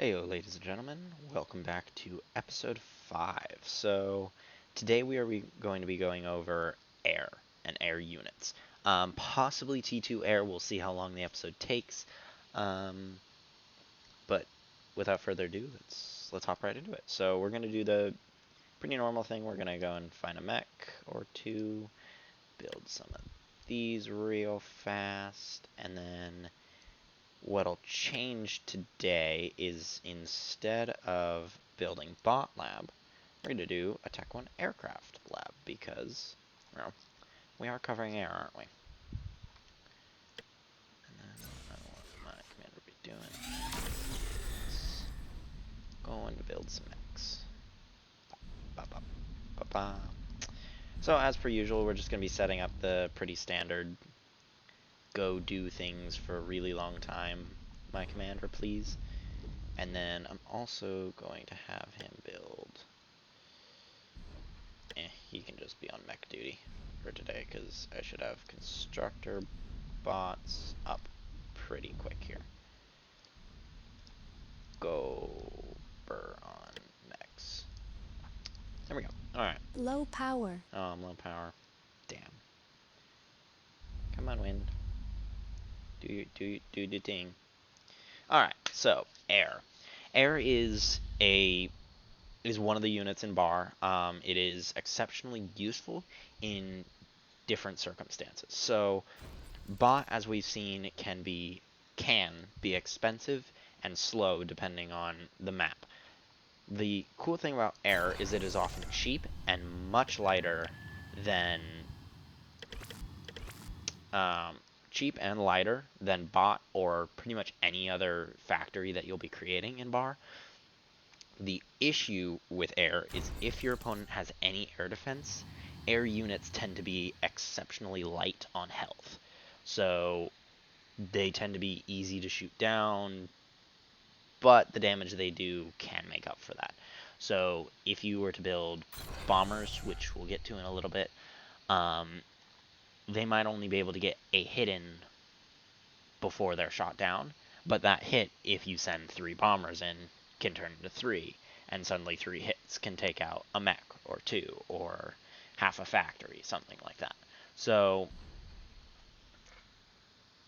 Heyo, ladies and gentlemen, welcome back to episode 5. So, today we are going to be going over air and air units. Possibly T2 air, we'll see how long the episode takes. But without further ado, let's hop right into it. So, we're going to do the pretty normal thing. We're going to go and find a mech or two, build some of these real fast, and then what'll change today is instead of building bot lab, we're going to do a Tech 1 aircraft lab because, well, we are covering air, aren't we? And then I don't know what my commander would be doing. Going to build some mechs. Ba, ba, ba, ba. So as per usual, we're just going to be setting up the pretty standard go do things for a really long time, my commander, please. And then I'm also going to have him build... he can just be on mech duty for today, because I should have constructor bots up pretty quick here. Go on mechs. There we go. Alright. Low power. Oh, I'm low power. Damn. Come on, wind. Do the thing. Alright, so air. Air is one of the units in bar. It is exceptionally useful in different circumstances. So bot, as we've seen, can be expensive and slow depending on the map. The cool thing about air is it is often cheap and much lighter than bot or pretty much any other factory that you'll be creating in bar. The issue with air is if your opponent has any air defense, air units tend to be exceptionally light on health. So they tend to be easy to shoot down, but the damage they do can make up for that. So if you were to build bombers, which we'll get to in a little bit, they might only be able to get a hit in before they're shot down, but that hit, if you send 3 bombers in, can turn into 3, and suddenly 3 hits can take out a mech or 2 or half a factory, something like that. So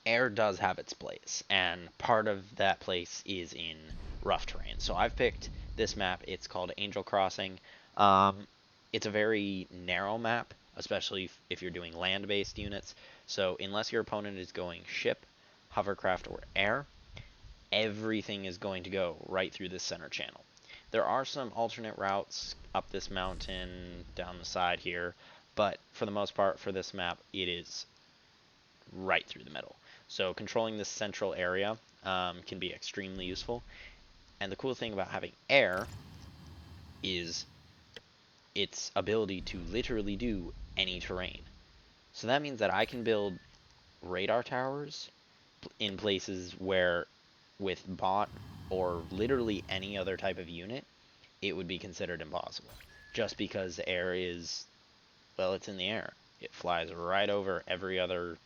air does have its place, and part of that place is in rough terrain. So I've picked this map. It's called Angel Crossing. It's a very narrow map, especially if you're doing land-based units. So unless your opponent is going ship, hovercraft, or air, everything is going to go right through this center channel. There are some alternate routes up this mountain, down the side here, but for the most part, for this map, it is right through the middle. So controlling this central area can be extremely useful. And the cool thing about having air is its ability to literally do any terrain. So that means that I can build radar towers in places where with bot or literally any other type of unit, it would be considered impossible. Just because the air is, well, it's in the air. It flies right over every other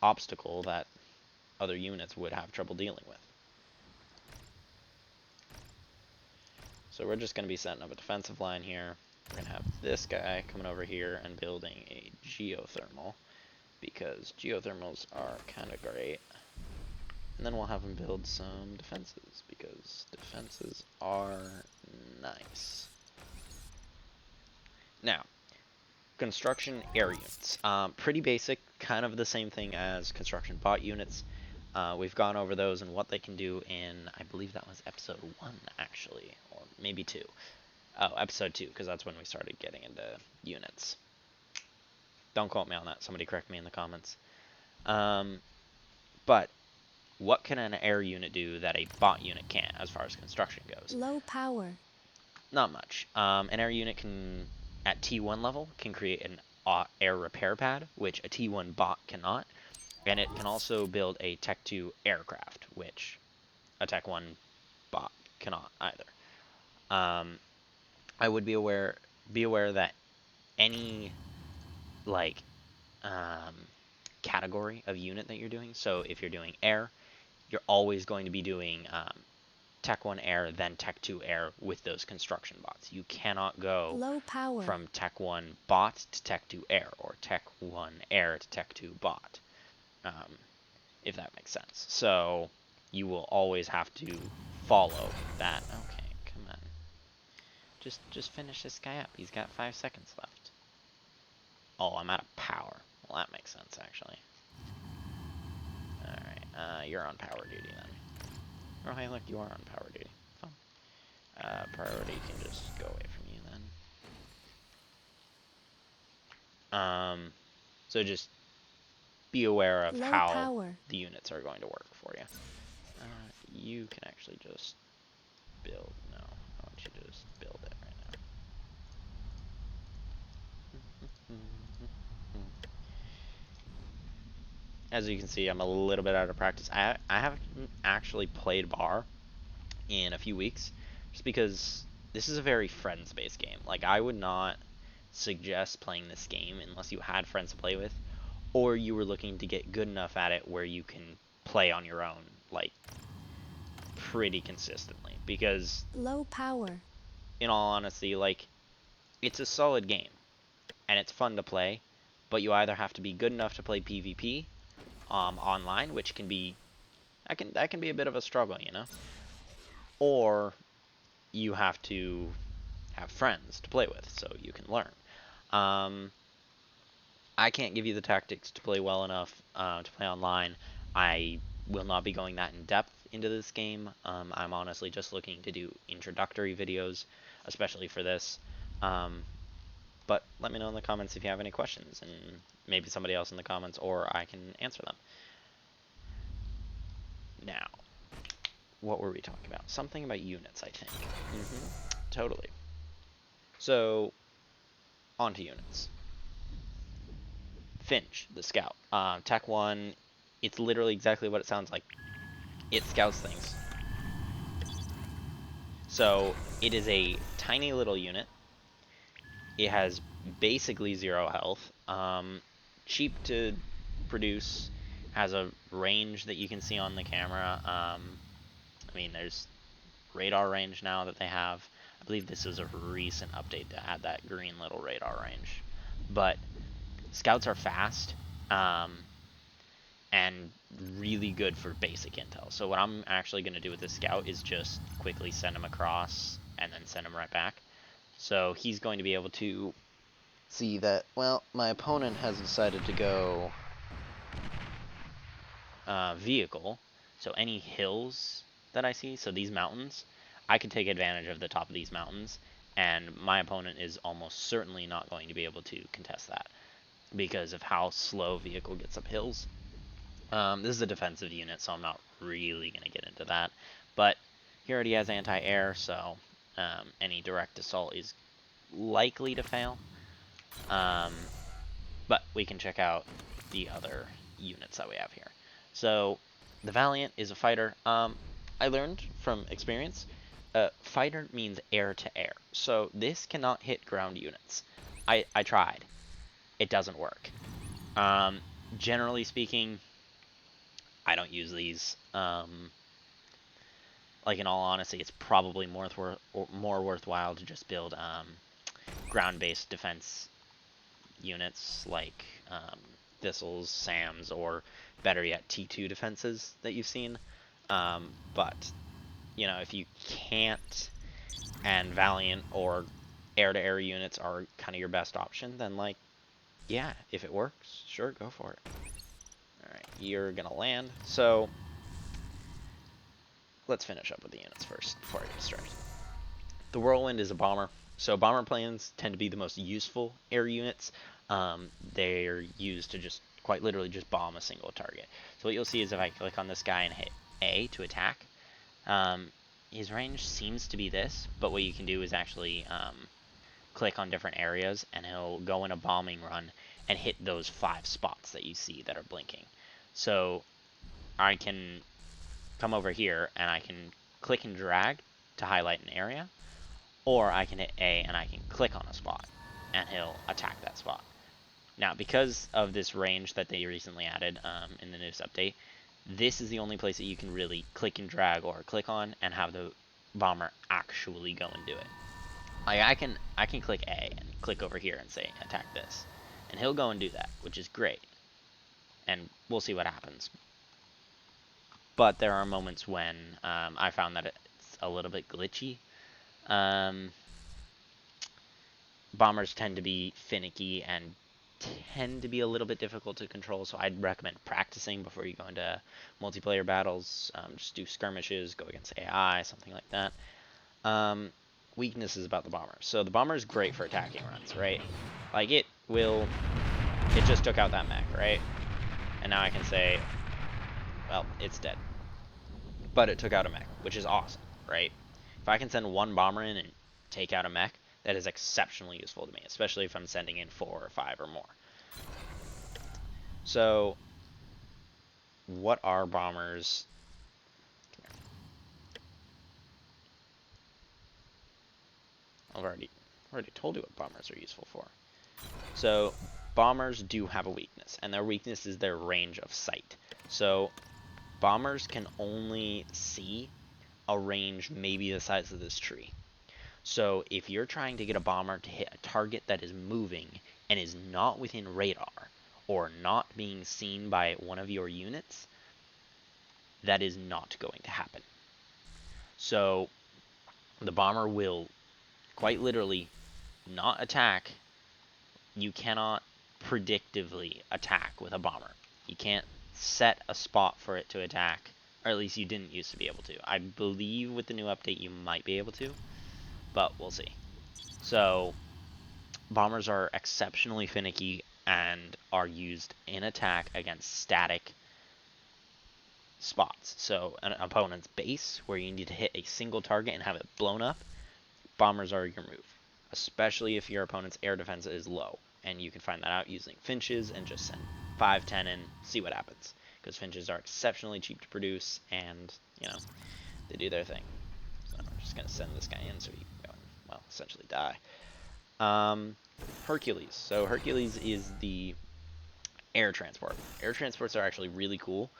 obstacle that other units would have trouble dealing with. So we're just going to be setting up a defensive line here. We're going to have this guy coming over here and building a geothermal, because geothermals are kind of great. And then we'll have him build some defenses, because defenses are nice. Now, construction air units. Pretty basic, kind of the same thing as construction bot units. We've gone over those and what they can do in, I believe that was episode 1, actually, or maybe 2. Oh, episode 2, because that's when we started getting into units. Don't quote me on that. Somebody correct me in the comments. But what can an air unit do that a bot unit can't as far as construction goes? Low power. Not much. An air unit can, at T1 level, can create an air repair pad, which a T1 bot cannot. And it can also build a Tech 2 aircraft, which a Tech 1 bot cannot either. I would be aware that any category of unit that you're doing, so if you're doing air, you're always going to be doing Tech 1 air, then Tech 2 air with those construction bots. You cannot go Low power. from Tech 1 bot to Tech 2 air, or Tech 1 air to Tech 2 bot, if that makes sense. So you will always have to follow that. Okay, come on. Just finish this guy up. He's got 5 seconds left. Oh, I'm out of power. Well, that makes sense, actually. Alright, you're on power duty then. Oh, hey, look, you are on power duty. Fun. Priority can just go away from you then. So just be aware of Low how power. the units are going to work for you. You can actually just build. No, I want you to just build it right now. As you can see, I'm a little bit out of practice. I haven't actually played bar in a few weeks, just because this is a very friends-based game. Like, I would not suggest playing this game unless you had friends to play with, or you were looking to get good enough at it where you can play on your own, like, pretty consistently. Because, Low power. in all honesty, like, it's a solid game, and it's fun to play, but you either have to be good enough to play PvP online, which can be that can be a bit of a struggle, you know, or you have to have friends to play with so you can learn. I can't give you the tactics to play well enough to play online. I will not be going that in depth into this game. I'm honestly just looking to do introductory videos, especially for this. But let me know in the comments if you have any questions, and maybe somebody else in the comments, or I can answer them. Now, what were we talking about? Something about units, I think. Totally. So, on to units. Finch, the scout. Tech 1, it's literally exactly what it sounds like. It scouts things. So, it is a tiny little unit. It has basically 0 health. Cheap to produce. Has a range that you can see on the camera. I mean, there's radar range now that they have. I believe this is a recent update to add that green little radar range. But scouts are fast, and really good for basic intel. So what I'm actually going to do with this scout is just quickly send him across and then send him right back. So he's going to be able to see that, well, my opponent has decided to go vehicle. So any hills that I see, so these mountains, I can take advantage of the top of these mountains, and my opponent is almost certainly not going to be able to contest that because of how slow vehicle gets up hills. This is a defensive unit, so I'm not really going to get into that. But he already has anti-air, so any direct assault is likely to fail. But we can check out the other units that we have here. So the Valiant is a fighter. I learned from experience, fighter means air to air. So this cannot hit ground units. I tried. It doesn't work. Generally speaking, I don't use these. Like, in all honesty, it's probably more worthwhile to just build ground-based defense units like Thistles, Sams, or better yet, T2 defenses that you've seen. But, you know, if you can't, and Valiant or air-to-air units are kind of your best option, then, like, yeah, if it works, sure, go for it. Alright, you're gonna land. So, let's finish up with the units first before I get distracted. The Whirlwind is a bomber. So bomber planes tend to be the most useful air units. They're used to just quite literally just bomb a single target. So what you'll see is if I click on this guy and hit A to attack, his range seems to be this, but what you can do is actually click on different areas and he'll go in a bombing run and hit those 5 spots that you see that are blinking. So I can come over here and I can click and drag to highlight an area, or I can hit A and I can click on a spot and he'll attack that spot. Now, because of this range that they recently added in the newest update, this is the only place that you can really click and drag or click on and have the bomber actually go and do it. Like I can click A and click over here and say attack this, and he'll go and do that, which is great. And we'll see what happens. But there are moments when I found that it's a little bit glitchy. Um, Bombers tend to be finicky and tend to be a little bit difficult to control, so I'd recommend practicing before you go into multiplayer battles. Just do skirmishes, go against AI, something like that. Weaknesses about the bomber. So the bomber is great for attacking runs, right? Like it just took out that mech, right? And now I can say, well, it's dead. But it took out a mech, which is awesome, right? If I can send one bomber in and take out a mech, that is exceptionally useful to me, especially if I'm sending in 4 or 5 or more. So, what are bombers? I've already told you what bombers are useful for. So, bombers do have a weakness, and their weakness is their range of sight. So, bombers can only see a range maybe the size of this tree. So if you're trying to get a bomber to hit a target that is moving and is not within radar or not being seen by one of your units, that is not going to happen. So the bomber will quite literally not attack. You cannot predictively attack with a bomber. You can't set a spot for it to attack, or at least you didn't used to be able to. I believe with the new update you might be able to, but we'll see. So bombers are exceptionally finicky and are used in attack against static spots. So an opponent's base, where you need to hit a single target and have it blown up, bombers are your move. Especially if your opponent's air defense is low. And you can find that out using finches and just send 5, 10 in, see what happens. Because finches are exceptionally cheap to produce and, you know, they do their thing. So I'm just going to send this guy in so he can go and, well, essentially die. Hercules. So Hercules is the air transport. Air transports are actually really cool.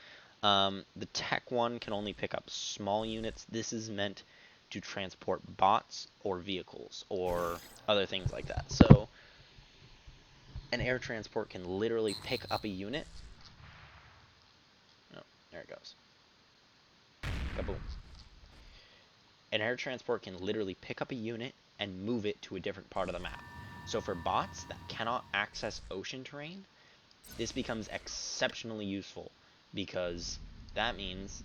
The tech one can only pick up small units. This is meant to transport bots or vehicles or other things like that. So an air transport can literally pick up a unit. Oh, there it goes. Kaboom. An air transport can literally pick up a unit and move it to a different part of the map. So for bots that cannot access ocean terrain, this becomes exceptionally useful because that means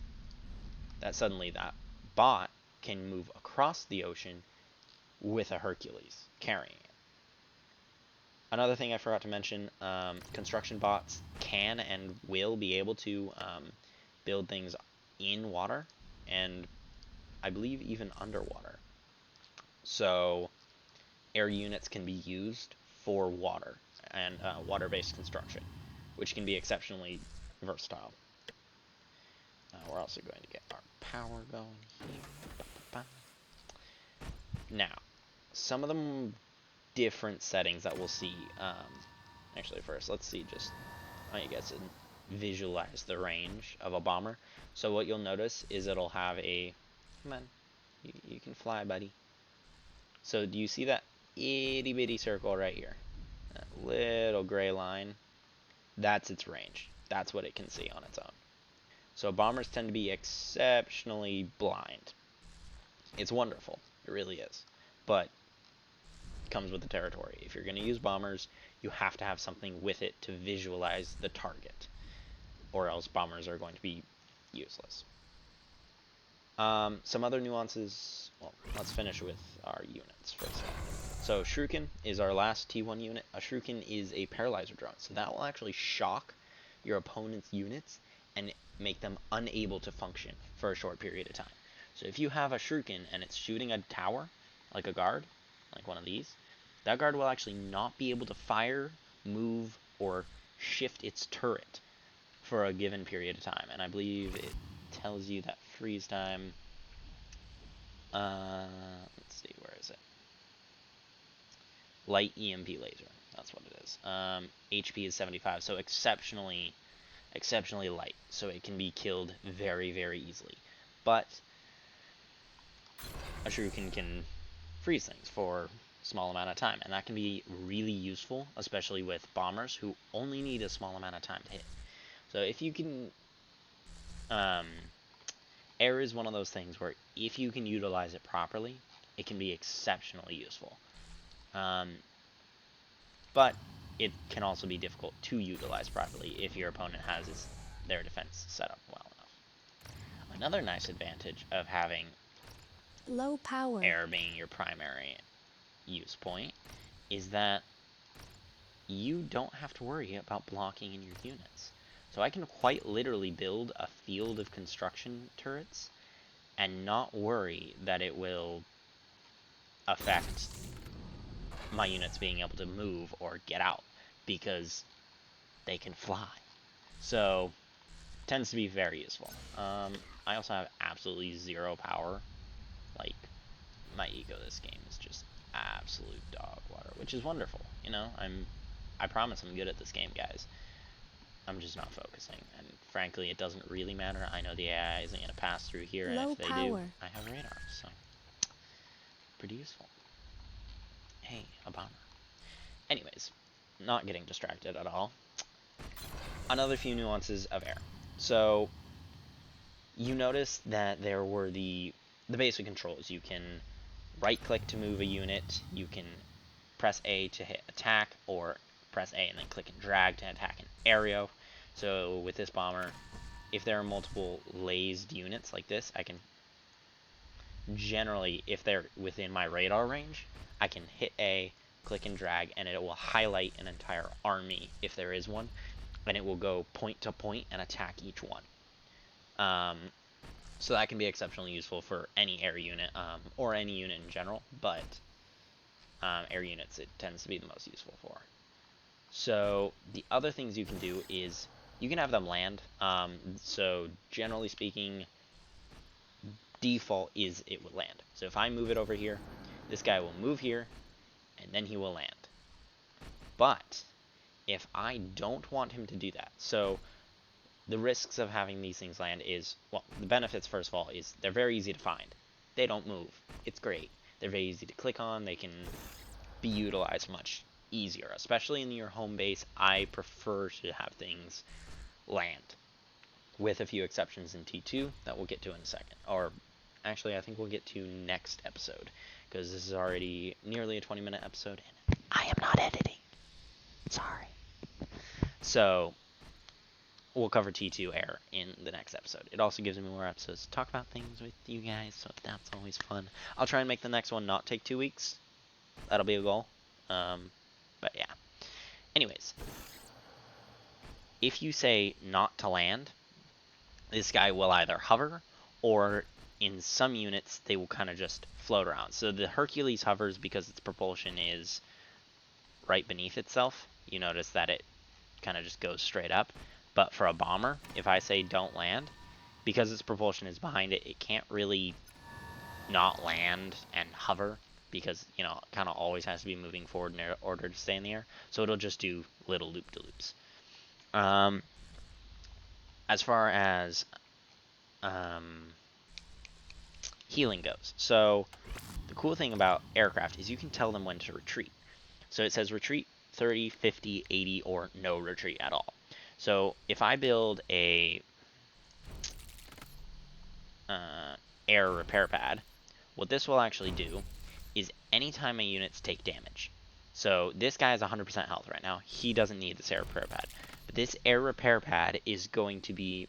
that suddenly that bot can move across the ocean with a Hercules carrying it. Another thing I forgot to mention, construction bots can and will be able to build things in water and I believe even underwater. So air units can be used for water and water-based construction, which can be exceptionally versatile. We're also going to get our power going here. Now, some of the different settings that we'll see. Actually, first, let's see just how you guys visualize the range of a bomber. So what you'll notice is it'll have a... Come on. You can fly, buddy. So do you see that itty bitty circle right here? That little gray line. That's its range. That's what it can see on its own. So bombers tend to be exceptionally blind. It's wonderful. It really is. But it comes with the territory. If you're going to use bombers, you have to have something with it to visualize the target. Or else bombers are going to be useless. Some other nuances. Well, let's finish with our units first of all. So Shuriken is our last T1 unit. A Shuriken is a paralyzer drone. So that will actually shock your opponent's units and make them unable to function for a short period of time. So if you have a Shuriken and it's shooting a tower, like a guard, like one of these, that guard will actually not be able to fire, move, or shift its turret for a given period of time. And I believe it tells you that freeze time. Let's see, where is it? Light EMP laser. That's what it is. HP is 75, so exceptionally exceptionally light, so it can be killed very, very easily. But a shuriken can freeze things for a small amount of time, and that can be really useful, especially with bombers who only need a small amount of time to hit. So if you can, air is one of those things where if you can utilize it properly, it can be exceptionally useful. But it can also be difficult to utilize properly if your opponent has their defense set up well enough. Another nice advantage of having low power air being your primary use point is that you don't have to worry about blocking in your units. So I can quite literally build a field of construction turrets and not worry that it will affect my units being able to move or get out, because they can fly. So, tends to be very useful. I also have absolutely zero power. Like, my ego this game is just absolute dog water, which is wonderful. You know, I promise I'm good at this game, guys. I'm just not focusing, and frankly, it doesn't really matter. I know the AI isn't going to pass through here, and low if they power do, I have radar, so pretty useful. Hey, a bomber. Anyways, not getting distracted at all. Another few nuances of air. So, you notice that there were the basic controls. You can right-click to move a unit, you can press A to hit attack, or press A and then click and drag to attack an area. So with this bomber, if there are multiple lased units like this, I can generally, if they're within my radar range, I can hit A, click and drag, and it will highlight an entire army if there is one, and it will go point to point and attack each one. So that can be exceptionally useful for any air unit, or any unit in general, but air units it tends to be the most useful for. So the other things you can do is you can have them land. So generally speaking, default is it will land. So if I move it over here, this guy will move here, and then he will land. But if I don't want him to do that, so the risks of having these things land is, well, the benefits, first of all, is they're very easy to find. They don't move. It's great. They're very easy to click on. They can be utilized much easier, especially in your home base. I prefer to have things land, with a few exceptions in T2 that we'll get to in a second. Or, actually, I think we'll get to next episode, because this is already nearly a 20-minute episode, and I am not editing. Sorry. So, we'll cover T2 air in the next episode. It also gives me more episodes to talk about things with you guys, so that's always fun. I'll try and make the next one not take 2 weeks. That'll be a goal. But yeah. Anyways, if you say not to land, this guy will either hover, or in some units, they will kind of just float around. So the Hercules hovers because its propulsion is right beneath itself. You notice that it kind of just goes straight up. But for a bomber, if I say don't land, because its propulsion is behind it, it can't really not land and hover, because, you know, it kind of always has to be moving forward in order to stay in the air. So it'll just do little loop-de-loops. As far as healing goes, so the cool thing about aircraft is you can tell them when to retreat. So it says retreat 30, 50, 80, or no retreat at all. So if I build a air repair pad, what this will actually do is anytime my units take damage. So this guy has 100% health right now. He doesn't need this air repair pad. But this air repair pad is going to be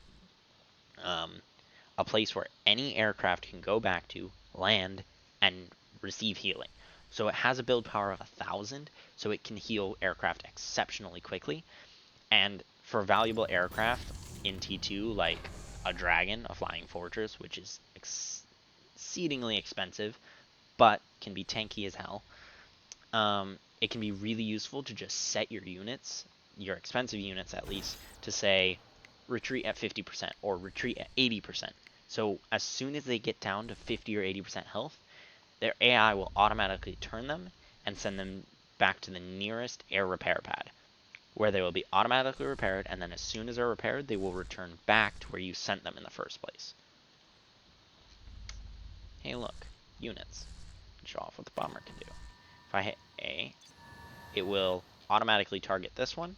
a place where any aircraft can go back to, land, and receive healing. So it has a build power of 1,000, so it can heal aircraft exceptionally quickly. And for valuable aircraft in T2, like a Dragon, a Flying Fortress, which is exceedingly expensive, but can be tanky as hell, it can be really useful to just set your units, your expensive units at least, to say retreat at 50% or retreat at 80%. So as soon as they get down to 50 or 80% health, their AI will automatically turn them and send them back to the nearest air repair pad. where they will be automatically repaired, and then as soon as they're repaired, they will return back to where you sent them in the first place. Hey, look, units. Show off what the bomber can do. If I hit A, it will automatically target this one,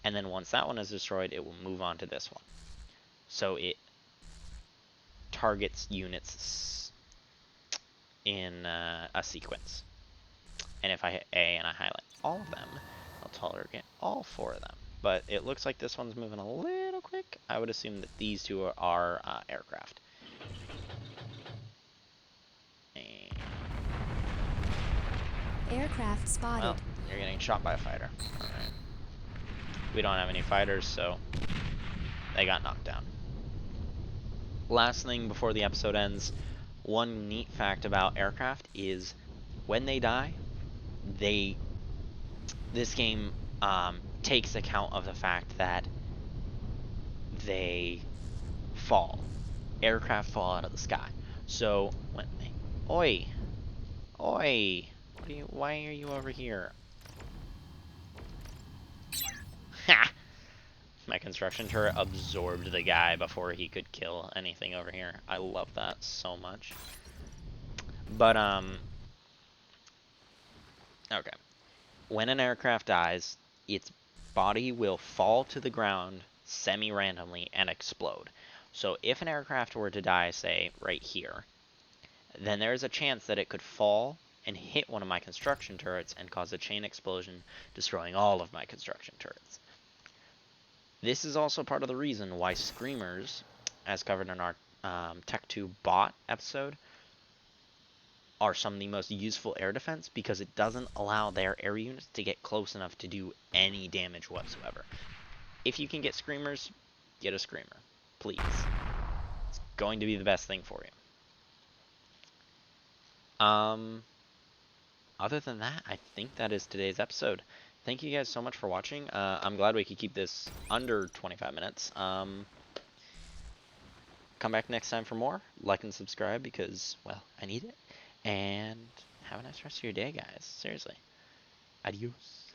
and then once that one is destroyed, it will move on to this one. So it targets units in a sequence. And if I hit A and I highlight all of them, I'll target all 4 of them. But it looks like this one's moving a little quick. I would assume that these 2 are aircraft. And, Aircraft spotted. well, you're getting shot by a fighter. Alright. We don't have any fighters, so they got knocked down. Last thing before the episode ends, one neat fact about aircraft is when they die, this game takes account of the fact that they fall. Aircraft fall out of the sky. So when they, oi, oi, why are you over here? Ha! My construction turret absorbed the guy before he could kill anything over here. I love that so much. But okay. When an aircraft dies, its body will fall to the ground semi-randomly and explode. So if an aircraft were to die, say, right here, then there is a chance that it could fall and hit one of my construction turrets and cause a chain explosion, destroying all of my construction turrets. This is also part of the reason why screamers, as covered in our Tech 2 bot episode, are some of the most useful air defense because it doesn't allow their air units to get close enough to do any damage whatsoever. If you can get screamers, get a screamer, please. It's going to be the best thing for you. Other than that, I think that is today's episode. Thank you guys so much for watching. I'm glad we could keep this under 25 minutes. Come back next time for more. Like and subscribe because, well, I need it. And have a nice rest of your day, guys. Seriously. Adios.